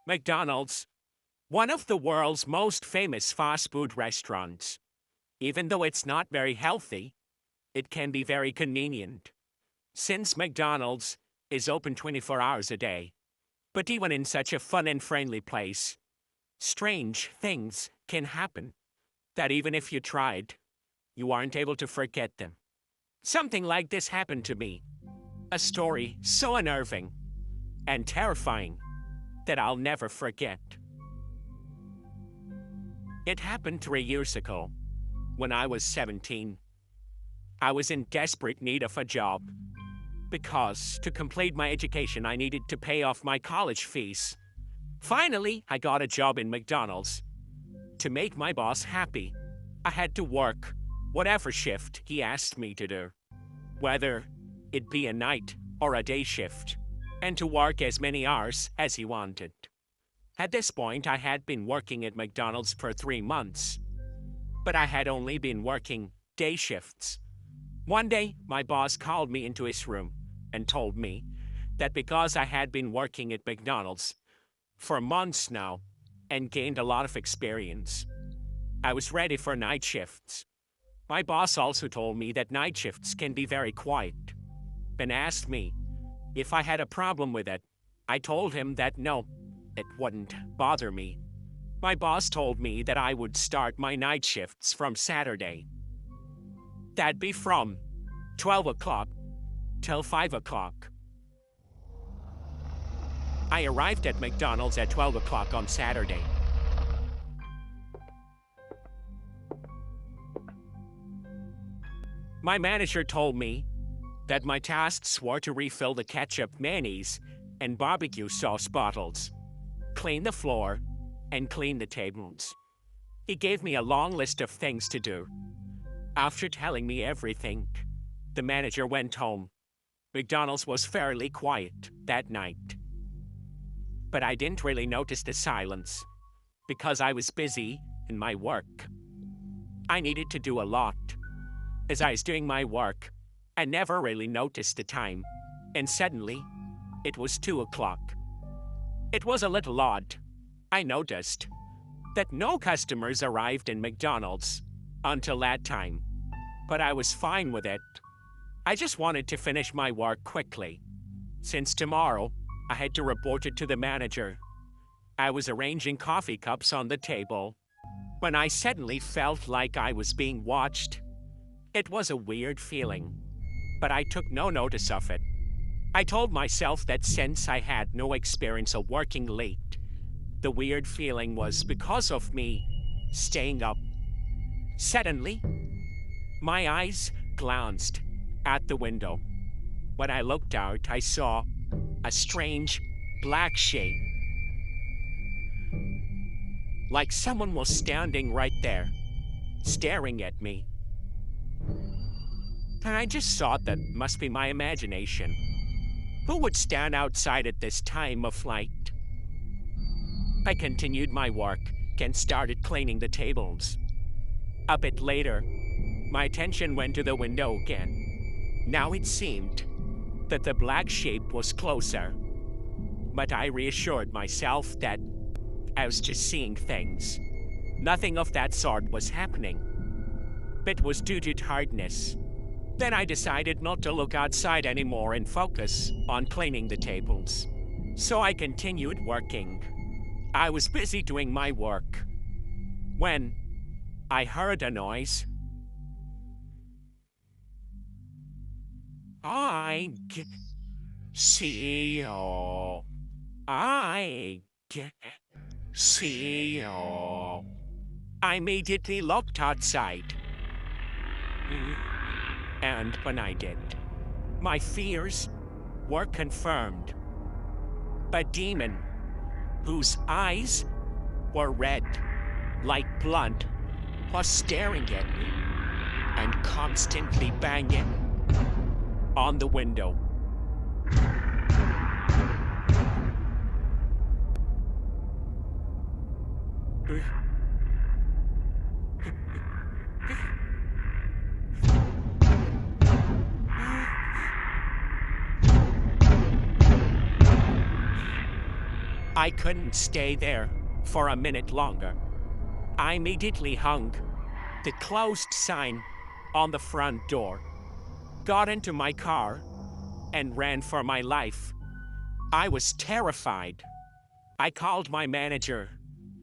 McDonald's, one of the world's most famous fast food restaurants. Even though it's not very healthy, it can be very convenient. Since McDonald's is open 24 hours a day, but even in such a fun and friendly place, strange things can happen that even if you tried, you aren't able to forget them. Something like this happened to me. A story so unnerving and terrifying that I'll never forget. It happened 3 years ago, when I was 17. I was in desperate need of a job because to complete my education I needed to pay off my college fees. Finally, I got a job in McDonald's. To make my boss happy, I had to work whatever shift he asked me to do, whether it be a night or a day shift, and to work as many hours as he wanted. At this point, I had been working at McDonald's for 3 months, but I had only been working day shifts. One day, my boss called me into his room and told me that because I had been working at McDonald's for months now and gained a lot of experience, I was ready for night shifts. My boss also told me that night shifts can be very quiet and asked me if I had a problem with it. I told him that no, it wouldn't bother me. My boss told me that I would start my night shifts from Saturday. That'd be from 12 o'clock till 5 o'clock. I arrived at McDonald's at 12 o'clock on Saturday. My manager told me that my tasks were to refill the ketchup, mayonnaise, and barbecue sauce bottles, clean the floor, and clean the tables. He gave me a long list of things to do. After telling me everything, the manager went home. McDonald's was fairly quiet that night. But I didn't really notice the silence because I was busy in my work. I needed to do a lot. As I was doing my work, I never really noticed the time, and suddenly, it was 2 o'clock. It was a little odd. I noticed that no customers arrived in McDonald's until that time, but I was fine with it. I just wanted to finish my work quickly. Since tomorrow, I had to report it to the manager. I was arranging coffee cups on the table when I suddenly felt like I was being watched. It was a weird feeling, but I took no notice of it. I told myself that since I had no experience of working late, the weird feeling was because of me staying up. Suddenly, my eyes glanced at the window. When I looked out, I saw a strange black shape. Like someone was standing right there, staring at me. And I just thought that must be my imagination. Who would stand outside at this time of night? I continued my work and started cleaning the tables. A bit later, my attention went to the window again. Now it seemed that the black shape was closer, but I reassured myself that I was just seeing things. Nothing of that sort was happening. It was due to tiredness. Then I decided not to look outside anymore and focus on cleaning the tables. So I continued working. I was busy doing my work when I heard a noise. See you. See you. I immediately looked outside. And when I did, my fears were confirmed. A demon whose eyes were red, like blood, was staring at me and constantly banging on the window. I couldn't stay there for a minute longer. I immediately hung the closed sign on the front door, got into my car, and ran for my life. I was terrified. I called my manager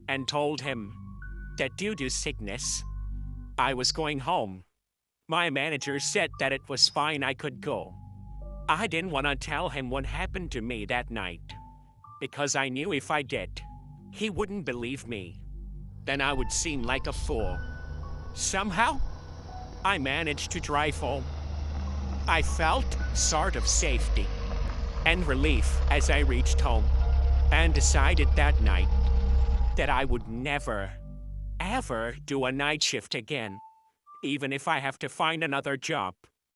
and told him that due to sickness, I was going home. My manager said that it was fine, I could go. I didn't want to tell him what happened to me that night, because I knew if I did, he wouldn't believe me. Then I would seem like a fool. Somehow, I managed to drive home. I felt sort of safety and relief as I reached home, and decided that night that I would never, ever do a night shift again, even if I have to find another job.